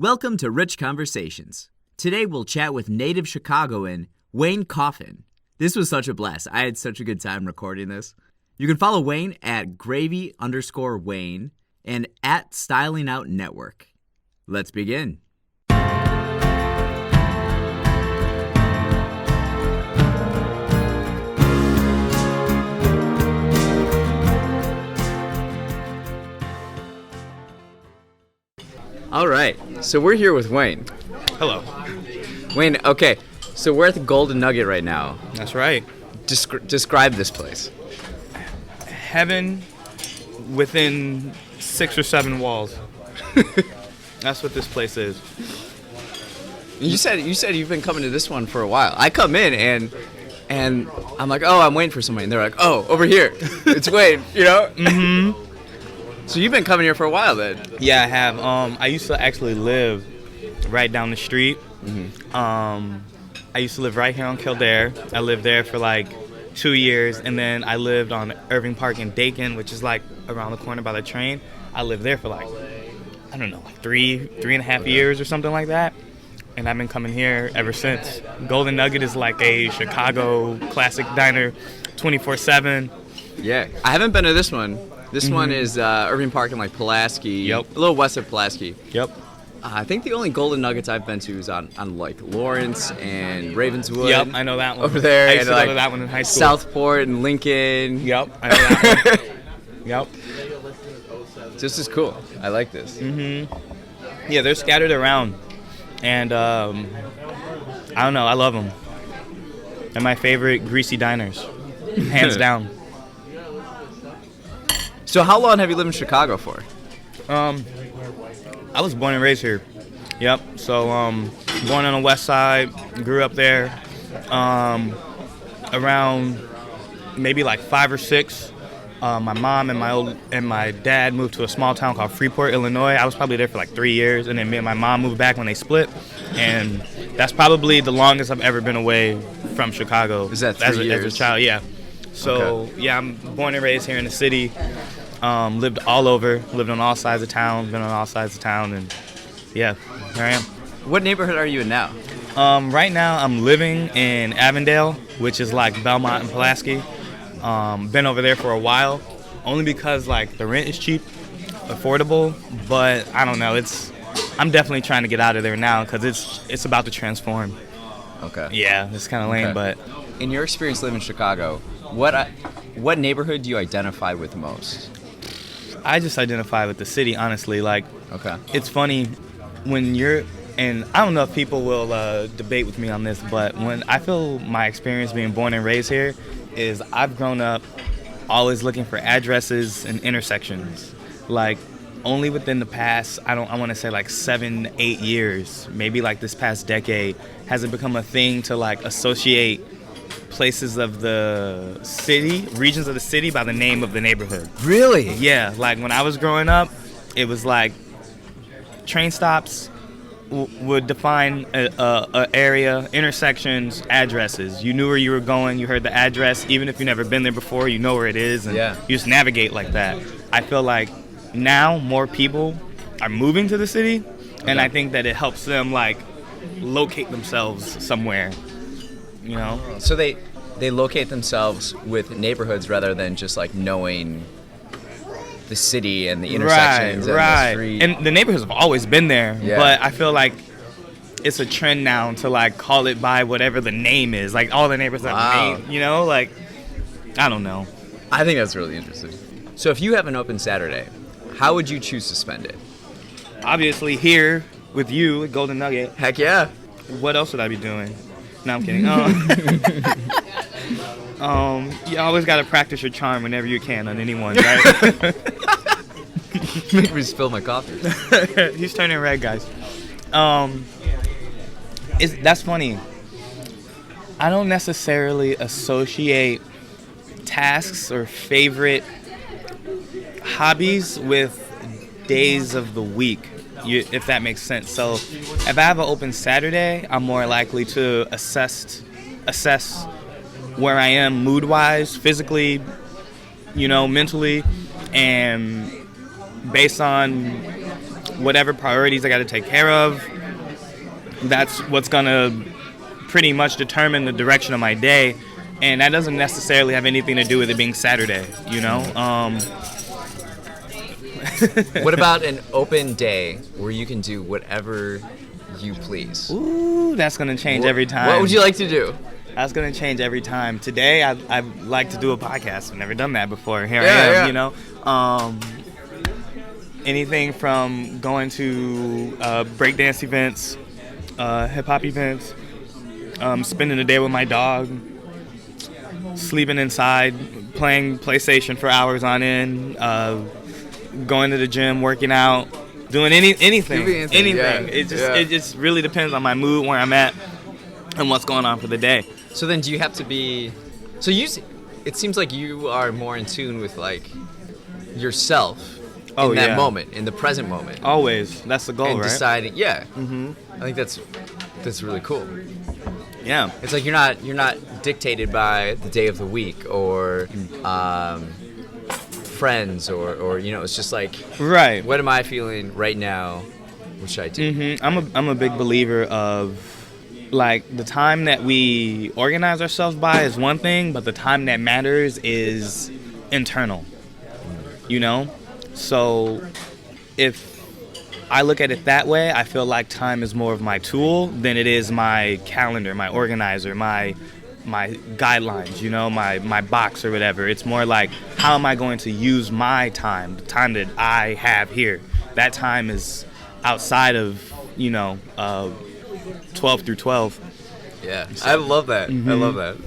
Welcome to Rich Conversations. Today we'll chat with native Chicagoan Wayne Cauthen. This was such a blast. I had such a good time recording this. You can follow Wayne at gravy_Wayne and at Styling Out Network. Let's begin. All right, so we're here with Wayne. Hello. Wayne, okay, so we're at the Golden Nugget right now. That's right. Describe this place. Heaven within 6 or 7 walls. That's what this place is. You said you've been coming to this one for a while. I come in and I'm like, oh, I'm waiting for somebody, and they're like, oh, over here, it's Wayne, you know? Mm-hmm. So you've been coming here for a while then? Yeah, I have. I used to actually live right down the street. Mm-hmm. I used to live right here on Kildare. I lived there for like 2 years, and then I lived on Irving Park in Dakin, which is like around the corner by the train. I lived there for like, I don't know, like three and a half years or something like that. And I've been coming here ever since. Golden Nugget is like a Chicago classic diner, 24/7. Yeah, I haven't been to this one. This one is Irving Park in like Pulaski. Yep. A little west of Pulaski. Yep. I think the only Golden Nuggets I've been to is on like Lawrence and Ravenswood. Yep, I know that one. Over there. I used to and, go to that one in high school. Southport and Lincoln. Yep, I know that one. Yep. This is cool. I like this. Mm-hmm. Yeah, they're scattered around. And I don't know, I love them. They're my favorite greasy diners, hands down. So how long have you lived in Chicago for? I was born and raised here. Yep. So born on the west side, grew up there. Around maybe like 5 or 6, my mom and my dad moved to a small town called Freeport, Illinois. I was probably there for like 3 years, and then me and my mom moved back when they split. And that's probably the longest I've ever been away from Chicago. Is that 3 years? As a child, yeah. So yeah, I'm born and raised here in the city. Lived all over, lived on all sides of town, been on all sides of town, and yeah, here I am. What neighborhood are you in now? Right now I'm living in Avondale, which is like Belmont and Pulaski. Been over there for a while, only because like the rent is cheap, affordable, but I don't know, I'm definitely trying to get out of there now because it's about to transform. Okay. Yeah, it's kind of lame, but. In your experience living in Chicago, what neighborhood do you identify with most? I just identify with the city, honestly. Like, okay. It's funny when and I don't know if people will debate with me on this, but when I feel my experience being born and raised here is I've grown up always looking for addresses and intersections. Like, only within the past, I want to say like 7, 8 years, maybe like this past decade, has it become a thing to like associate places of the city, regions of the city by the name of the neighborhood. Really? Yeah, like when I was growing up, it was like train stops would define a area, intersections, addresses. You knew where you were going, you heard the address, even if you've never been there before, you know where it is, and you just navigate like that. I feel like now more people are moving to the city, and I think that it helps them like locate themselves somewhere. You know, so they locate themselves with neighborhoods rather than just like knowing the city and the intersections and the street. And the neighborhoods have always been there, but I feel like it's a trend now to like call it by whatever the name is. Like all the neighborhoods have names, you know, like I don't know. I think that's really interesting. So if you have an open Saturday, how would you choose to spend it? Obviously here with you at Golden Nugget. Heck yeah. What else would I be doing? No, I'm kidding. You always got to practice your charm whenever you can on anyone, right? Make me spill my coffee. He's turning red, guys. That's funny. I don't necessarily associate tasks or favorite hobbies with days of the week. If that makes sense. So if I have an open Saturday, I'm more likely to assess where I am mood-wise, physically, mentally, and based on whatever priorities I got to take care of, that's what's going to pretty much determine the direction of my day. And that doesn't necessarily have anything to do with it being Saturday, you know? What about an open day where you can do whatever you please? Ooh, that's going to change every time. What would you like to do? That's going to change every time. Today, I'd like to do a podcast. I've never done that before. Here I am, you know? Anything from going to breakdance events, hip-hop events, spending the day with my dog, sleeping inside, playing PlayStation for hours on end, going to the gym, working out, doing anything. Yeah. It just really depends on my mood, where I'm at, and what's going on for the day. So then do you have to be... it seems like you are more in tune with, like, yourself in that moment, in the present moment. Always. That's the goal, and right? Deciding, yeah. Mm-hmm. I think that's really cool. Yeah. It's like you're not dictated by the day of the week or friends or you know, it's just like, right. What am I feeling right now? What should I do? Mm-hmm. I'm a big believer of, like, the time that we organize ourselves by is one thing, but the time that matters is internal. You know? So if I look at it that way, I feel like time is more of my tool than it is my calendar, my organizer, my guidelines, you know, my box or whatever. It's more like, how am I going to use my time, the time that I have here? That time is outside of, you know, 12 through 12. Yeah, so, I love that. I love that.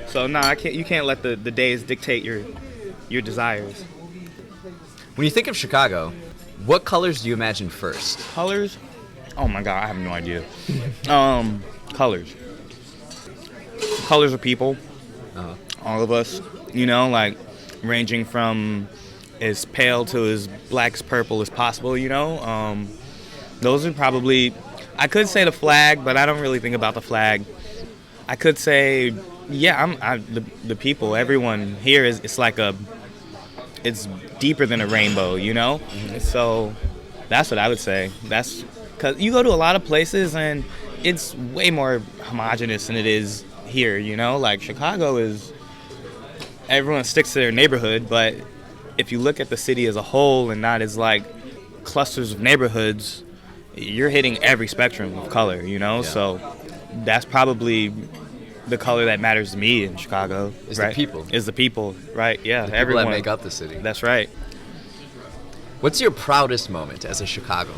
So no, you can't let the days dictate your desires. When you think of Chicago, what colors do you imagine first? Colors? Oh my God, I have no idea. Colors. Colors are people. Uh-huh. All of us, you know, like ranging from as pale to as black as purple as possible, you know. Those are probably, I could say the flag, but I don't really think about the flag. I could say, yeah, the people, everyone here it's like it's deeper than a rainbow, you know? Mm-hmm. So that's what I would say. That's because you go to a lot of places and it's way more homogenous than it is here, you know? Like Chicago is, everyone sticks to their neighborhood, but if you look at the city as a whole and not as like clusters of neighborhoods, you're hitting every spectrum of color, you know? Yeah. So that's probably the color that matters to me in Chicago. Is right? the people. Is the people, right? Yeah, the people everyone. that make up the city. That's right. What's your proudest moment as a Chicagoan?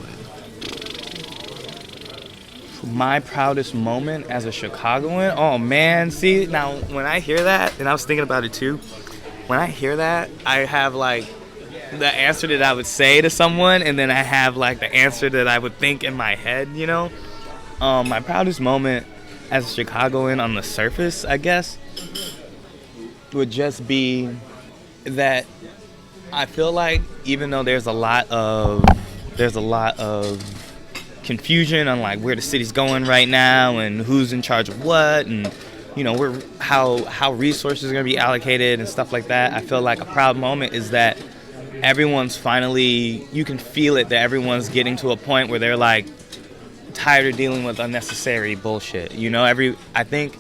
My proudest moment as a Chicagoan? Oh, man. See, now, when I hear that, and I was thinking about it too, when I hear that, I have, like, the answer that I would say to someone, and then I have, like, the answer that I would think in my head, you know? My proudest moment as a Chicagoan on the surface, I guess, would just be that I feel like even though there's a lot of confusion on like where the city's going right now and who's in charge of what and you know how resources are going to be allocated and stuff like that, I feel like a proud moment is that everyone's finally, you can feel it, that everyone's getting to a point where they're like tired of dealing with unnecessary bullshit. You know, I think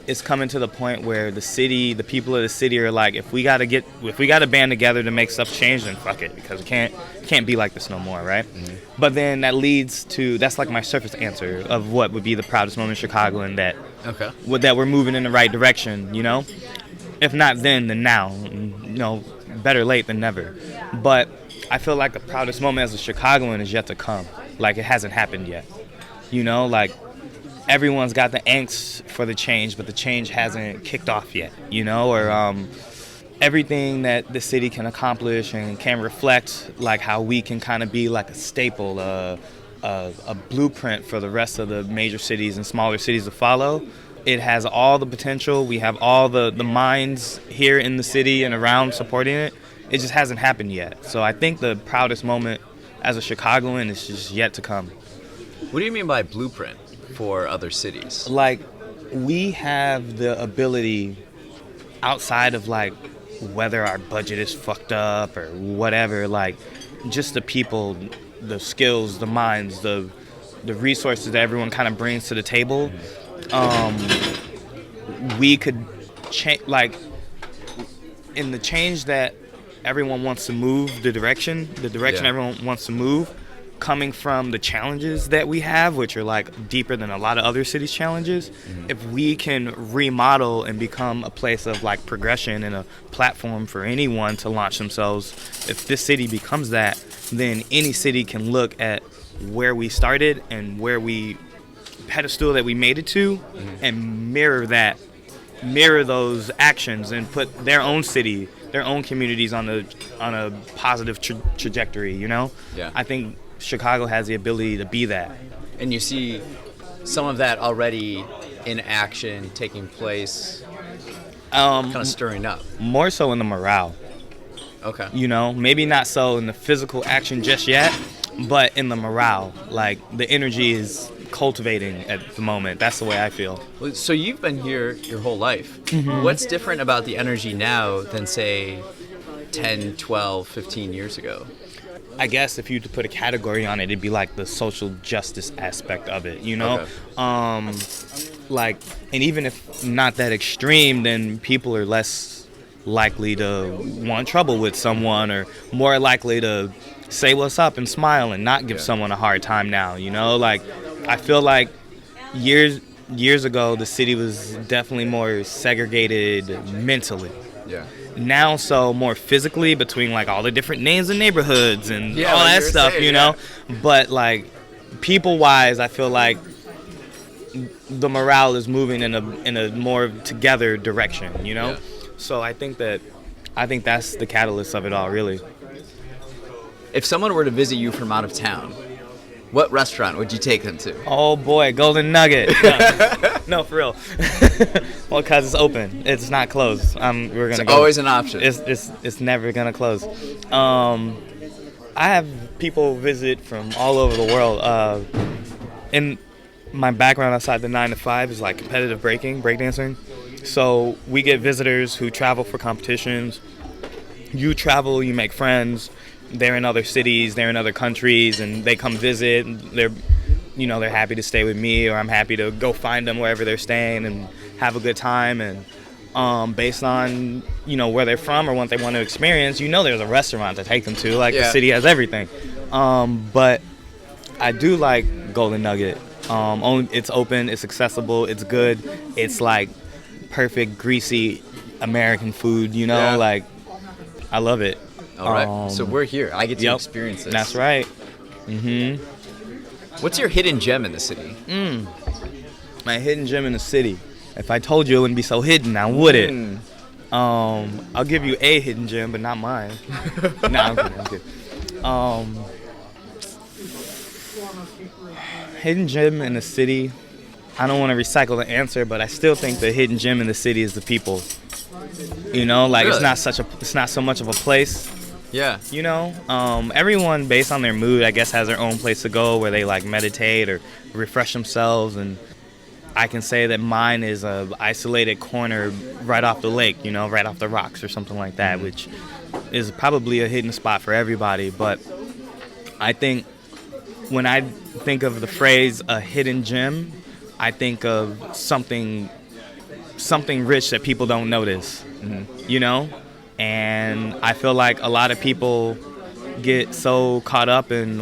it's coming to the point where the city, the people of the city are like, if we gotta band together to make stuff change, then fuck it, because it can't be like this no more, right? Mm-hmm. But then that leads to, that's like my surface answer of what would be the proudest moment in Chicago, and that that we're moving in the right direction, you know? If not then now, you know, better late than never. But I feel like the proudest moment as a Chicagoan is yet to come. Like, it hasn't happened yet. You know, like, everyone's got the angst for the change, but the change hasn't kicked off yet, you know? Or everything that the city can accomplish and can reflect, like, how we can kind of be like a staple, a blueprint for the rest of the major cities and smaller cities to follow. It has all the potential. We have all the minds here in the city and around supporting it. It just hasn't happened yet. So I think the proudest moment as a Chicagoan is just yet to come. What do you mean by blueprint for other cities? Like, we have the ability, outside of like whether our budget is fucked up or whatever, like just the people the skills, the minds, the resources that everyone kind of brings to the table, we could change, like, in the change that everyone wants to move, the direction everyone wants to move, coming from the challenges that we have, which are like deeper than a lot of other cities' challenges. If we can remodel and become a place of like progression and a platform for anyone to launch themselves, if this city becomes that, then any city can look at where we started and where we pedestal that we made it to, and mirror those actions and put their own city, their own communities on a positive trajectory, you know? Yeah. I think Chicago has the ability to be that. And you see some of that already in action taking place, kind of stirring up. More so in the morale. Okay. You know, maybe not so in the physical action just yet, but in the morale. Like, the energy is cultivating at the moment. That's the way I feel. So you've been here your whole life. What's different about the energy now than, say, 10, 12, 15 years ago? I guess if you to put a category on it, it'd be like the social justice aspect of it, you know? Okay. Like, and even if not that extreme, then people are less likely to want trouble with someone, or more likely to say what's up and smile and not give someone a hard time now, you know? Like, I feel like years ago, the city was definitely more segregated mentally. Yeah. Now, so more physically, between like all the different names and neighborhoods and all that stuff, saying, you know? But like, people-wise, I feel like the morale is moving in a more together direction, you know? Yeah. So I think that's the catalyst of it all, really. If someone were to visit you from out of town, what restaurant would you take them to? Oh boy, Golden Nugget. No, for real. Well, cause it's open. It's not closed. We're gonna go. Always an option. It's never gonna close. I have people visit from all over the world. In my background outside the 9 to 5 is like competitive breakdancing. So we get visitors who travel for competitions. You travel, you make friends. They're in other cities, they're in other countries, and they come visit. They're happy to stay with me, or I'm happy to go find them wherever they're staying and have a good time. And based on, where they're from or what they want to experience, there's a restaurant to take them to. Like, the city has everything. But I do like Golden Nugget. It's open, it's accessible, it's good. It's like perfect, greasy American food, like, I love it. All right, so we're here. I get to experience this. That's right. What's your hidden gem in the city? My hidden gem in the city. If I told you it wouldn't be so hidden, now would it? I'll give you a hidden gem, but not mine. No, I'm kidding. Hidden gem in the city. I don't want to recycle the answer, but I still think the hidden gem in the city is the people. Like, really? It's not so much of a place. Yeah. Everyone, based on their mood, I guess, has their own place to go where they like meditate or refresh themselves. And I can say that mine is a isolated corner right off the lake, right off the rocks or something like that, which is probably a hidden spot for everybody. But I think when I think of the phrase a hidden gem, I think of something rich that people don't notice, And I feel like a lot of people get so caught up in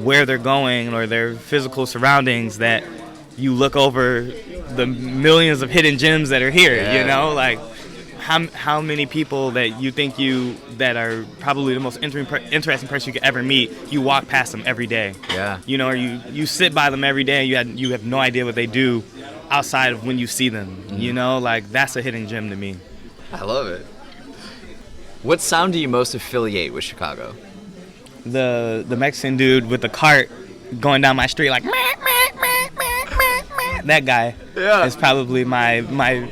where they're going or their physical surroundings that you look over the millions of hidden gems that are here, Like, how many people that you think that are probably the most interesting person you could ever meet, you walk past them every day. Yeah. Or you sit by them every day and you have no idea what they do outside of when you see them, Like, that's a hidden gem to me. I love it. What sound do you most affiliate with Chicago? The Mexican dude with the cart going down my street like, that guy is probably my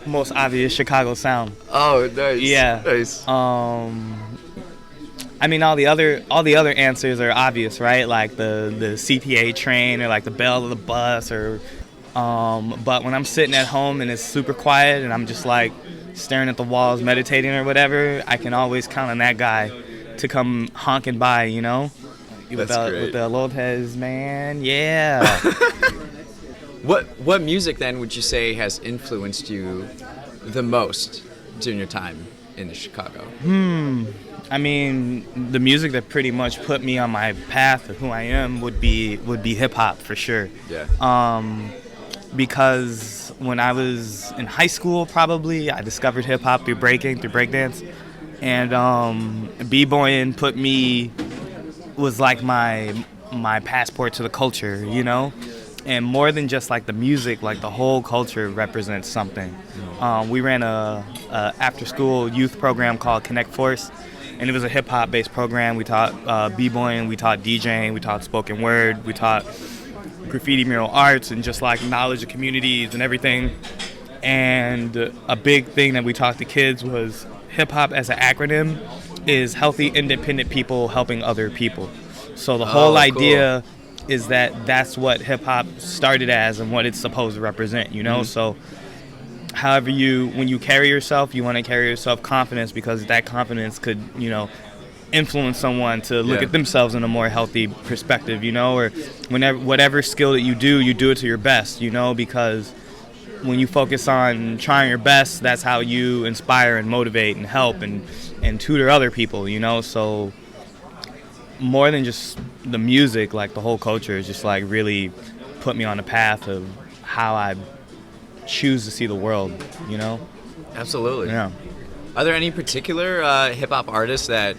most obvious Chicago sound. Oh, nice. Yeah. Nice. I mean, all the other answers are obvious, right? Like the CTA train or like the bell of the bus or but when I'm sitting at home and it's super quiet and I'm just like staring at the walls, meditating or whatever, I can always count on that guy to come honking by, with great. the Lopez, man. Yeah. What music then would you say has influenced you the most during your time in Chicago? I mean, the music that pretty much put me on my path of who I am would be hip hop for sure. Yeah. Because when I was in high school, probably I discovered hip hop through breakdance, and b-boying was like my passport to the culture, you know. And more than just like the music, like the whole culture represents something. We ran a after-school youth program called Connect Force, and it was a hip-hop based program. We taught b-boying, we taught DJing, we taught spoken word, we taught graffiti mural arts, and just like knowledge of communities and everything. And a big thing that we taught the kids was hip-hop as an acronym is healthy, independent people helping other people. So the whole idea is that that's what hip-hop started as and what it's supposed to represent, you know? So however when you carry yourself, you want to carry yourself confidence, because that confidence could, you know, influence someone to look at themselves in a more healthy perspective, you know? Or whatever skill that you do it to your best, you know? Because when you focus on trying your best, that's how you inspire and motivate and help and tutor other people, you know? So more than just the music, like the whole culture is just like really put me on a path of how I choose to see the world, you know? Absolutely. Yeah. Are there any particular hip-hop artists that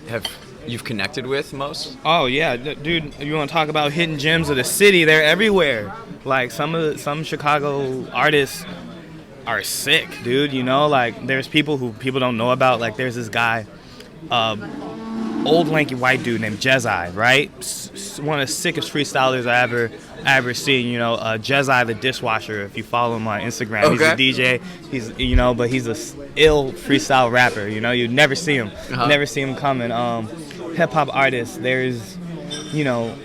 you've connected with most? Oh yeah, dude, you want to talk about hidden gems of the city? They're everywhere. Like some Chicago artists are sick, dude, you know? Like there's people who people don't know about. Like there's this guy, old lanky white dude named Jezai, right? One of the sickest freestylers I ever seen, you know. Jezai the dishwasher, if you follow him on Instagram. Okay. He's a DJ, but he's a ill freestyle rapper, you know. You'd never see him. Never see him coming. Hip-hop artists, there's, you know,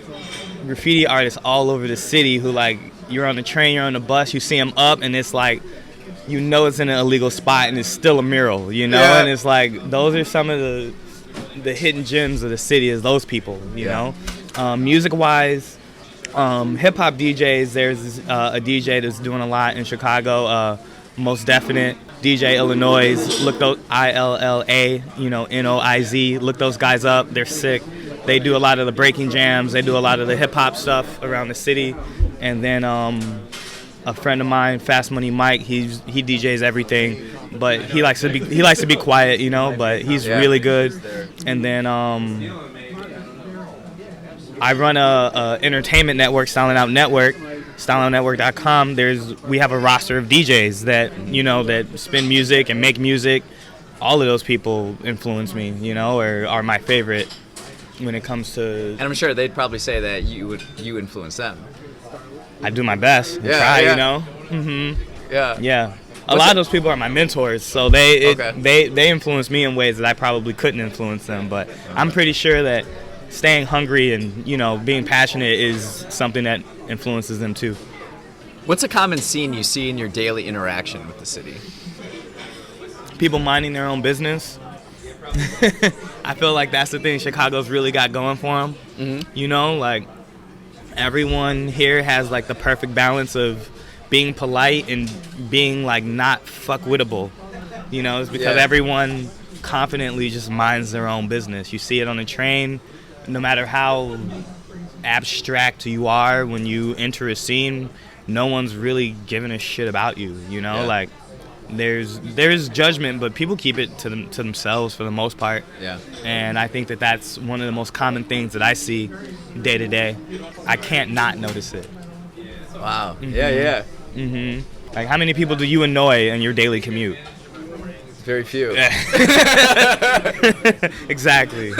graffiti artists all over the city who, like, you're on the train, you're on the bus, you see them up, and it's like, you know it's in an illegal spot and it's still a mural, you know. And it's like, those are some of the hidden gems of the city, is those people, you know. Music-wise, hip-hop DJs, there's a DJ that's doing a lot in Chicago, Most Definite, DJ Illinois, look those, ILLA, you know, NOIZ, look those guys up, they're sick. They do a lot of the breaking jams, they do a lot of the hip-hop stuff around the city. And then a friend of mine, Fast Money Mike, he DJs everything, but he likes to be quiet, you know, but he's really good. And then I run a entertainment network, Stlin Network, StlinNetwork.com. We have a roster of DJs that, you know, that spin music and make music. All of those people influence me, you know, or are my favorite when it comes to. And I'm sure they'd probably say that you influence them. I do my best. Try, you know. Yeah. A lot of those people are my mentors, so they influence me in ways that I probably couldn't influence them. But I'm pretty sure that staying hungry and, you know, being passionate is something that influences them too. What's a common scene you see in your daily interaction with the city? People minding their own business. I feel like that's the thing Chicago's really got going for them. You know, like everyone here has like the perfect balance of being polite and being like not fuckwittable. You know, it's because everyone confidently just minds their own business. You see it on the train. No matter how abstract you are, when you enter a scene, no one's really giving a shit about you, you know? Like, there's judgment, but people keep it to themselves for the most part. And I think that that's one of the most common things that I see day to day. I can't not notice it. Wow. Like, how many people do you annoy in your daily commute? Very few. Exactly.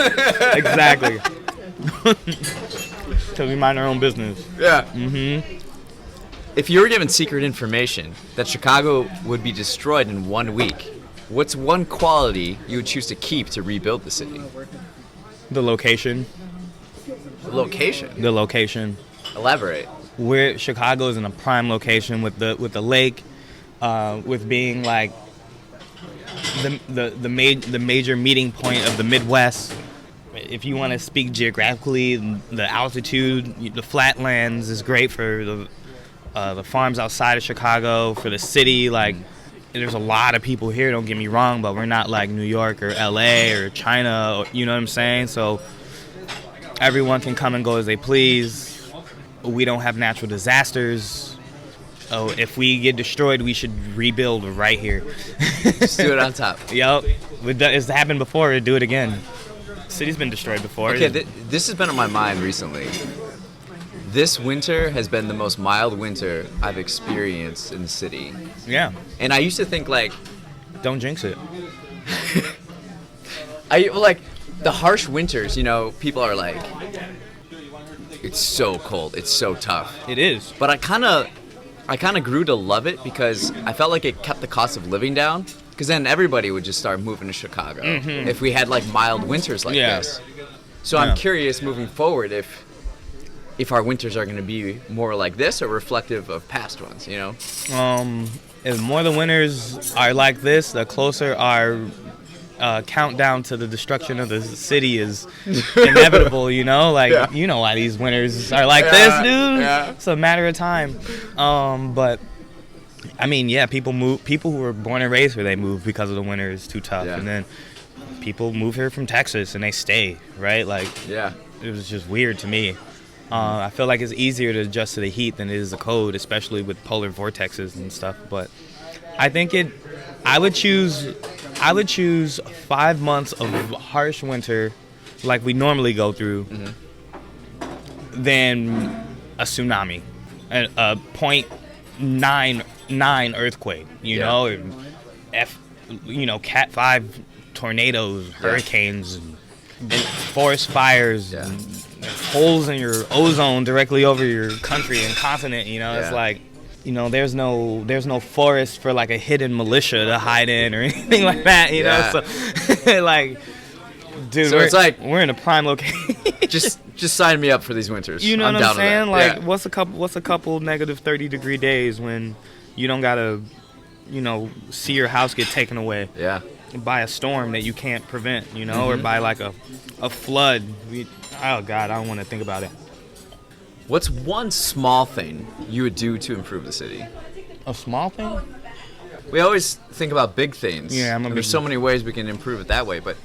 Because we mind our own business. If you were given secret information that Chicago would be destroyed in 1 week, what's one quality you would choose to keep to rebuild the city? The location. The location? Elaborate. Chicago is in a prime location with the lake, with being like the major meeting point of the Midwest. if you want to speak geographically, the altitude, the flatlands is great for the farms outside of Chicago, for the city. Like, there's a lot of people here, don't get me wrong, but we're not like New York or LA or China, or, you know what I'm saying? So everyone can come and go as they please. We don't have natural disasters. Oh, if we get destroyed, we should rebuild right here. Just do it on top. Yep. It's happened before. Do it again. City's been destroyed before. Okay, this has been on my mind recently. This winter has been the most mild winter I've experienced in the city. Yeah. And I used to think, like... Don't jinx it. The harsh winters, you know, people are like, it's so cold, it's so tough. It is. But I kind of grew to love it because I felt like it kept the cost of living down. Because then everybody would just start moving to Chicago if we had like mild winters like this. So I'm curious moving forward if our winters are going to be more like this or reflective of past ones, you know? If more the winters are like this, the closer our countdown to the destruction of the city is inevitable, you know? Like, you know why these winters are like this, dude. Yeah. It's a matter of time. But, I mean, yeah, people who were born and raised here, they move because of the winter is too tough. Yeah. And then people move here from Texas and they stay, right? Like, it was just weird to me. I feel like it's easier to adjust to the heat than it is the cold, especially with polar vortexes and stuff. But I think I would choose 5 months of harsh winter, like we normally go through, than a tsunami, a 0.99 earthquake. You know, Cat 5 tornadoes, hurricanes, and forest fires. Yeah. And holes in your ozone directly over your country and continent, you know. It's like, you know, there's no forest for like a hidden militia to hide in or anything like that, you know. So like, dude, so it's like we're in a prime location. just sign me up for these winters. You know what I'm saying? Like, what's a couple negative 30-degree days when you don't gotta, you know, see your house get taken away by a storm that you can't prevent, you know, or by like a flood. Oh, God, I don't want to think about it. What's one small thing you would do to improve the city? A small thing? We always think about big things. Yeah, there's so many ways we can improve it that way, but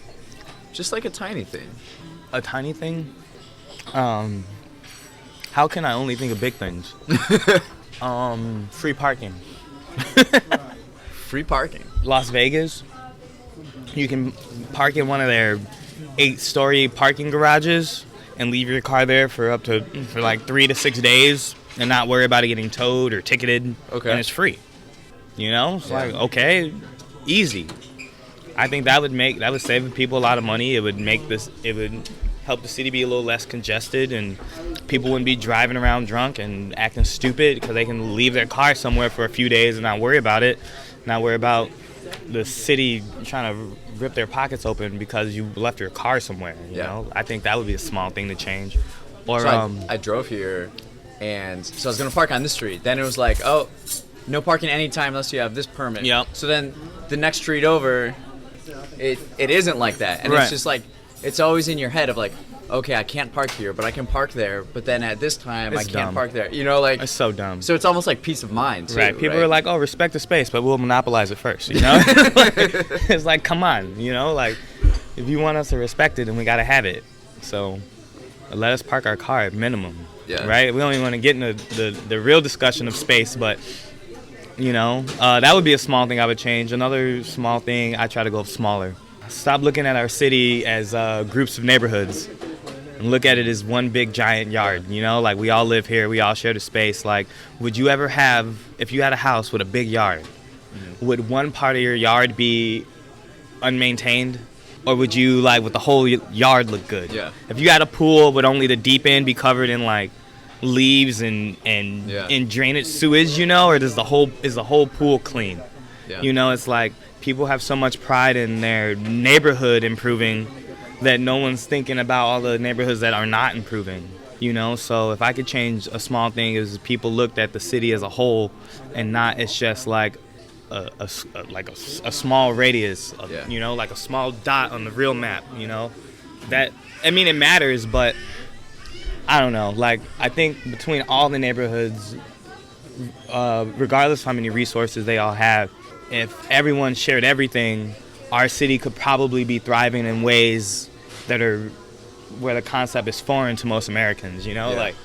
just like a tiny thing. A tiny thing? How can I only think of big things? Free parking. Free parking? Las Vegas. You can park in one of their 8-story parking garages and leave your car there for like 3 to 6 days and not worry about it getting towed or ticketed. Okay. And it's free. You know? It's like, okay, easy. I think that would save people a lot of money. It would help the city be a little less congested, and people wouldn't be driving around drunk and acting stupid because they can leave their car somewhere for a few days and not worry about it. Not worry about the city trying to rip their pockets open because you left your car somewhere. You know, I think that would be a small thing to change. Or so I drove here, and so I was gonna park on this street. Then it was like, oh, no parking anytime unless you have this permit. Yeah. So then the next street over, it isn't like that, and it's just like it's always in your head of like, okay, I can't park here, but I can park there. But then at this time, I can't park there. You know, like it's so dumb. So it's almost like peace of mind, too, right? People are like, oh, respect the space, but we'll monopolize it first. You know, it's like, come on, you know, like if you want us to respect it, then we gotta have it. So let us park our car at minimum, right? We don't even want to get into the real discussion of space, but you know, that would be a small thing I would change. Another small thing, I try to go smaller. Stop looking at our city as groups of neighborhoods. And look at it as one big giant yard, you know, like we all live here, we all share the space. Like, would you ever have, if you had a house with a big yard, would one part of your yard be unmaintained? Or would you, like, with the whole yard look good? Yeah. If you had a pool, would only the deep end be covered in, like, leaves and drainage sewage, you know? Or is the whole pool clean? Yeah. You know, it's like people have so much pride in their neighborhood improving that no one's thinking about all the neighborhoods that are not improving, you know? So if I could change a small thing is people looked at the city as a whole and not it's just like a small radius, you know, like a small dot on the real map, you know? that, I mean, it matters, but I don't know. Like, I think between all the neighborhoods, regardless of how many resources they all have, if everyone shared everything, our city could probably be thriving in ways that are where the concept is foreign to most Americans, you know? Yeah. Like,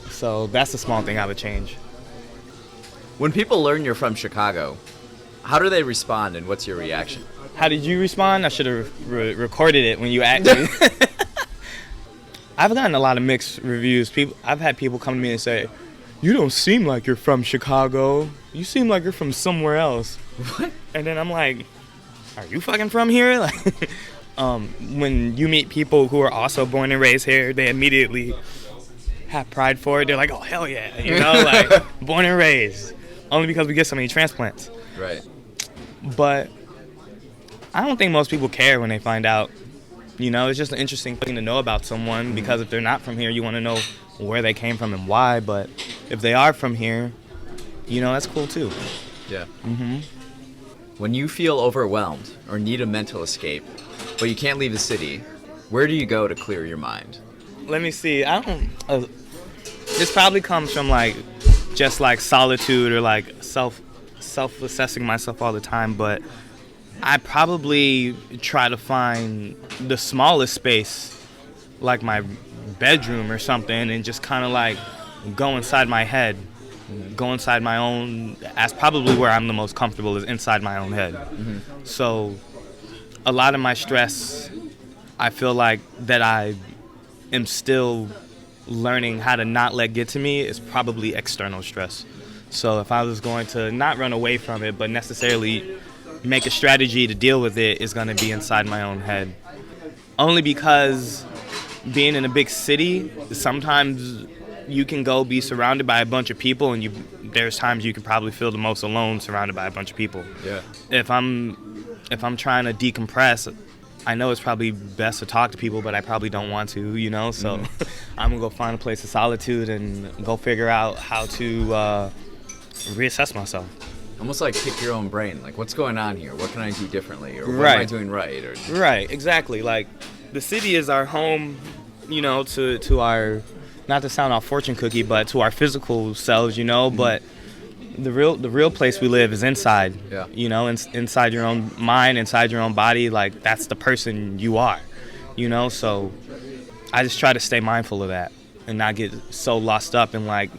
so that's the small thing I would change. When people learn you're from Chicago, how do they respond and what's your reaction? How did you respond? I should have recorded it when you asked me. I've gotten a lot of mixed reviews. I've had people come to me and say, "You don't seem like you're from Chicago. You seem like you're from somewhere else." What? And then I'm like, "Are you fucking from here?" Like, when you meet people who are also born and raised here, they immediately have pride for it. They're like, "Oh, hell yeah," you know, like born and raised. Only because we get so many transplants. Right. But I don't think most people care when they find out. You know, it's just an interesting thing to know about someone, because if they're not from here, you want to know where they came from and why. But if they are from here, you know, that's cool too. Yeah. Mm-hmm. When you feel overwhelmed or need a mental escape, but you can't leave the city, where do you go to clear your mind? Let me see. I don't. This probably comes from like just like solitude or like self-assessing myself all the time. But I probably try to find the smallest space, like my bedroom or something, and just kind of like go inside my head, go inside my own. That's probably where I'm the most comfortable, is inside my own head. Mm-hmm. So a lot of my stress, I feel like that I am still learning how to not let get to me, is probably external stress. So if I was going to not run away from it, but necessarily make a strategy to deal with it, is going to be inside my own head. Only because being in a big city, sometimes you can go be surrounded by a bunch of people, and there's times you can probably feel the most alone surrounded by a bunch of people. Yeah. If I'm trying to decompress, I know it's probably best to talk to people, but I probably don't want to, you know? So I'm going to go find a place of solitude and go figure out how to reassess myself. Almost like pick your own brain. Like, what's going on here? What can I do differently? Or what Right. am I doing right? Or Right, exactly. Like, the city is our home, you know, to our, not to sound all fortune cookie, but to our physical selves, you know? But the real place we live is inside. Yeah. You know, inside your own mind, inside your own body. Like, that's the person you are, you know? So I just try to stay mindful of that and not get so lost up in like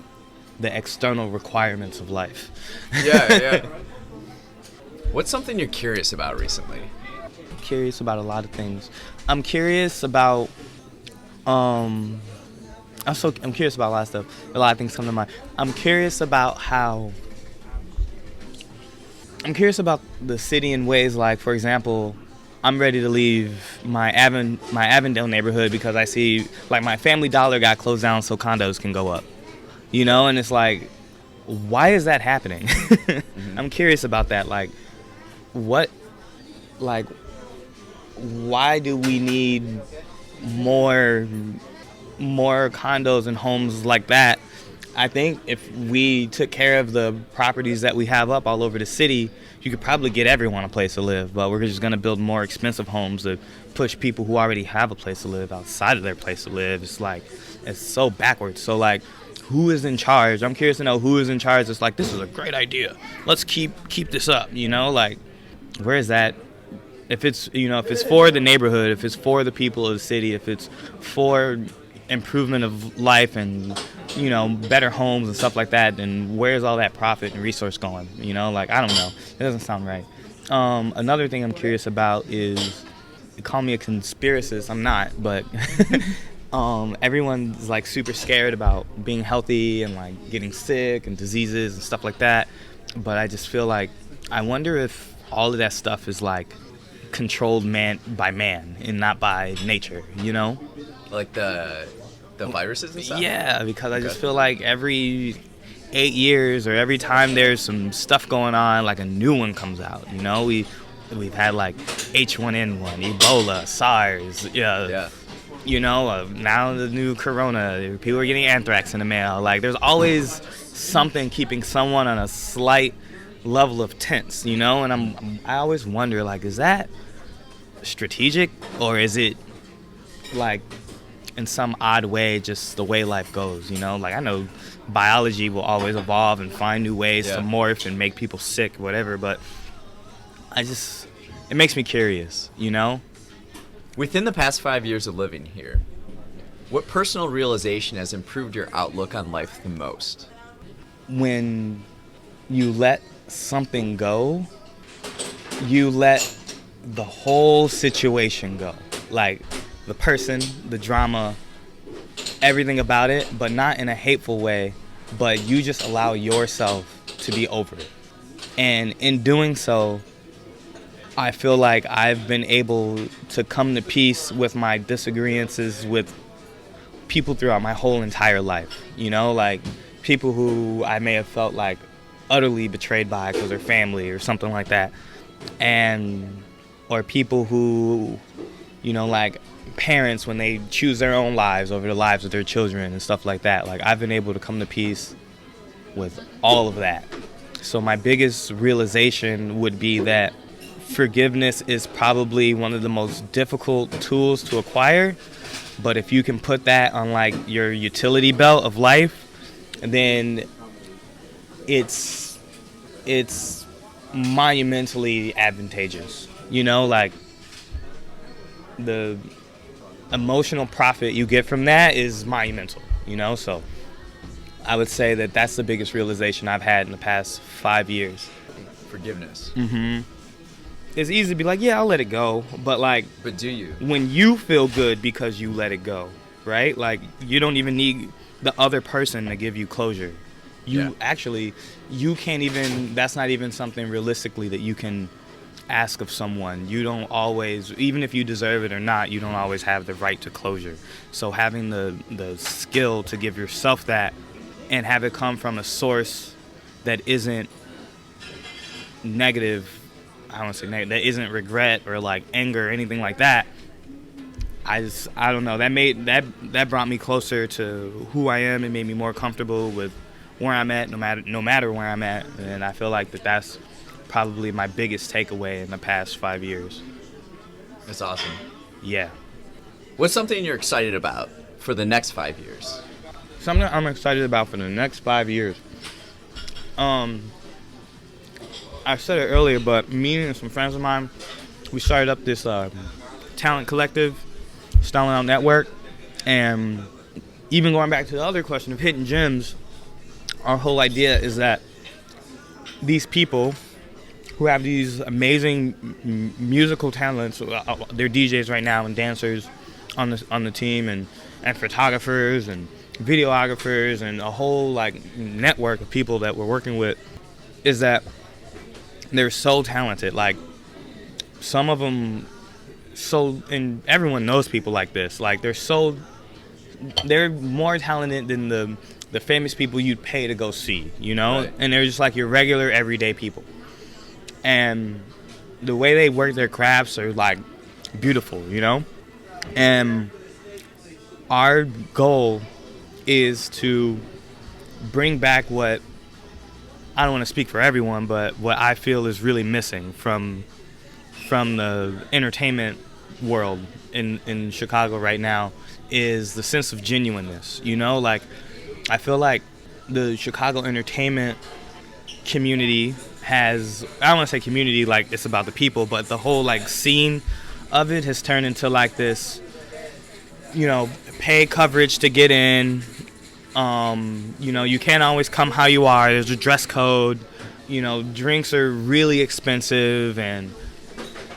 the external requirements of life. Yeah. What's something you're curious about recently? I'm curious about a lot of things. I'm curious about I'm curious about a lot of stuff. A lot of things come to mind. I'm curious about the city in ways like, for example, I'm ready to leave my Avondale neighborhood because I see like my Family Dollar got closed down so condos can go up. You know, and it's like, why is that happening? I'm curious about that. Like, why do we need more condos and homes like that? I think if we took care of the properties that we have up all over the city, you could probably get everyone a place to live. But we're just going to build more expensive homes to push people who already have a place to live outside of their place to live. It's like, it's so backwards. So like, who is in charge? I'm curious to know who is in charge. It's like, this is a great idea. Let's keep this up, you know? Like, where is that? If it's, you know, if it's for the neighborhood, if it's for the people of the city, if it's for improvement of life and, you know, better homes and stuff like that, then where's all that profit and resource going? You know, like, I don't know. It doesn't sound right. Another thing I'm curious about is, call me a conspiracist. I'm not, but everyone's like super scared about being healthy and like getting sick and diseases and stuff like that. But I just feel like, I wonder if all of that stuff is like controlled by man and not by nature, you know? Like the viruses and stuff? Yeah, because I just feel like every 8 years or every time there's some stuff going on, like a new one comes out, you know? We've had like H1N1, Ebola, SARS, yeah. You know, now the new corona, people are getting anthrax in the mail. Like, there's always something keeping someone on a slight level of tense, you know? And I always wonder, like, is that strategic, or is it like in some odd way, just the way life goes, you know? Like, I know biology will always evolve and find new ways to morph and make people sick, whatever, but it makes me curious, you know? Within the past 5 years of living here, what personal realization has improved your outlook on life the most? When you let something go, you let the whole situation go. Like, the person, the drama, everything about it, but not in a hateful way, but you just allow yourself to be over it. And in doing so, I feel like I've been able to come to peace with my disagreements with people throughout my whole entire life, you know, like people who I may have felt like utterly betrayed by because they're family or something like that, or people who, you know, like parents when they choose their own lives over the lives of their children and stuff like that. Like, I've been able to come to peace with all of that. So my biggest realization would be that forgiveness is probably one of the most difficult tools to acquire, but if you can put that on like your utility belt of life, then it's monumentally advantageous, you know? Like, the emotional profit you get from that is monumental, you know? So I would say that that's the biggest realization I've had in the past 5 years. Forgiveness. It's easy to be like, yeah, I'll let it go, but do you? When you feel good because you let it go, right? Like, you don't even need the other person to give you closure. You can't even, that's not even something realistically that you can ask of someone. You don't always, even if you deserve it or not, you don't always have the right to closure. So having the skill to give yourself that and have it come from a source that isn't negative, I don't want to say negative, that isn't regret or like anger or anything like that, I don't know, that brought me closer to who I am and made me more comfortable with where I'm at, no matter where I'm at. And I feel like that's probably my biggest takeaway in the past 5 years. That's awesome. Yeah. What's something you're excited about for the next 5 years? Something I'm excited about for the next 5 years. I said it earlier, but me and some friends of mine, we started up this talent collective, Stlin Network, and even going back to the other question of hidden gems, our whole idea is that these people who have these amazing musical talents, they're DJs right now and dancers on the team, and photographers and videographers and a whole like network of people that we're working with, is that they're so talented. Like, some of them, and everyone knows people like this. Like, they're more talented than the famous people you'd pay to go see, you know? Right. And they're just like your regular everyday people. And the way they work their crafts are like beautiful, you know? And our goal is to bring back what, I don't want to speak for everyone, but what I feel is really missing from the entertainment world in Chicago right now, is the sense of genuineness, you know? Like, I feel like the Chicago entertainment community has, I don't want to say community like it's about the people, but the whole like scene of it has turned into like this, you know, pay coverage to get in. You know, you can't always come how you are. There's a dress code. You know, drinks are really expensive, and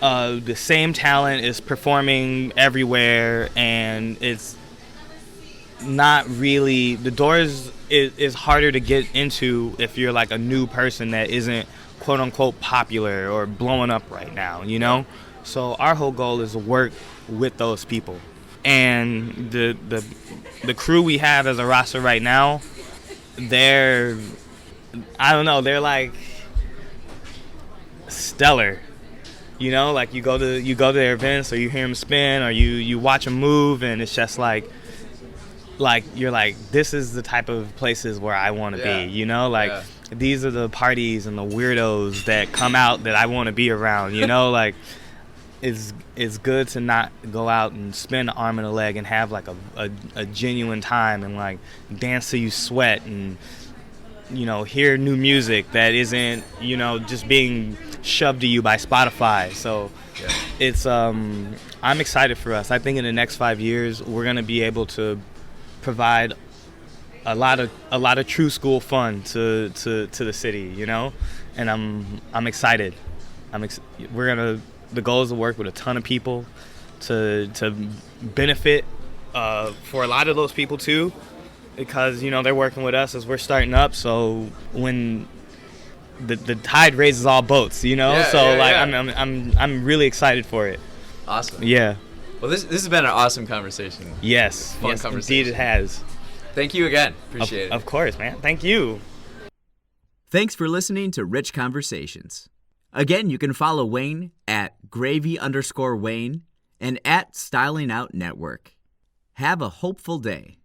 the same talent is performing everywhere, and it's not really, the doors is harder to get into if you're like a new person that isn't quote unquote popular or blowing up right now, you know? So our whole goal is to work with those people. And the crew we have as a roster right now, they're, I don't know, they're like stellar. You know, like you go to their events, or you hear them spin, or you watch them move, and it's just like you're like, this is the type of places where I want to be, you know? Like, these are the parties and the weirdos that come out that I want to be around, you know? Like, it's good to not go out and spend an arm and a leg and have like a genuine time and like dance till you sweat and hear new music that isn't just being shoved to you by Spotify. So it's I'm excited for us. I think in the next 5 years we're gonna be able to provide a lot of true school fun to the city, and I'm excited. The goal is to work with a ton of people to benefit for a lot of those people too, because they're working with us as we're starting up. So when the tide raises all boats, I'm really excited for it. Awesome. Yeah. Well, this has been an awesome conversation. Yes. Fun conversation. Indeed it has. Thank you again. Appreciate it. Of course, man. Thank you. Thanks for listening to Rich Conversations. Again, you can follow Wayne at gravy_Wayne and at Styling Out Network. Have a hopeful day.